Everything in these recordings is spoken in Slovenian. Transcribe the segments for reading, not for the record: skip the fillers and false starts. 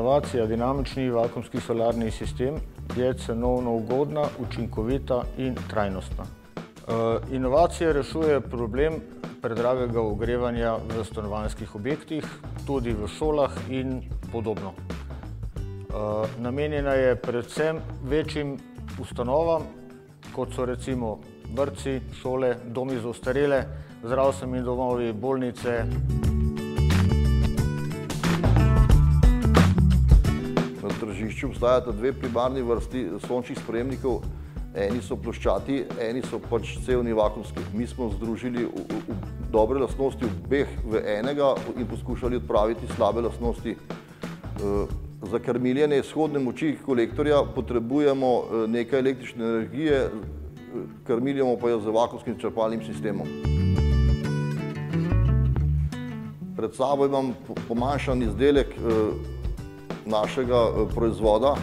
Inovacija dinamični vakuumski solarni sistem je cenovno ugodna, učinkovita in trajnostna. Inovacija rešuje problem predragega ogrevanja v stanovanjskih objektih, tudi v šolah in podobno. Namenjena je predvsem večjim ustanovam, kot so recimo vrtci, šole, domi za ostarele, zdravstveni domovi, bolnice. Na tržišču obstajata dve primarni vrsti sončnih sprejemnikov. Eni so ploščati, eni so pač cevni vakuumski. Mi smo združili dobre lastnosti obeh v enega in poskušali odpraviti slabe lastnosti. Za krmiljenje izhodne moči kolektorja potrebujemo nekaj električne energije, krmiljamo pa jo z vakuumskim črpalnim sistemom. Pred sabo imam pomanjšan izdelek našega proizvoda.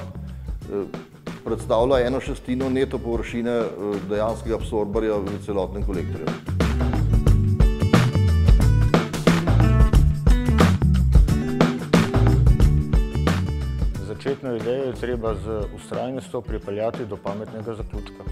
Predstavlja 1/6 neto površine dejanskega absorberja v celotnem kolektorju. Začetno idejo je treba z vztrajnostjo pripeljati do pametnega zaključka.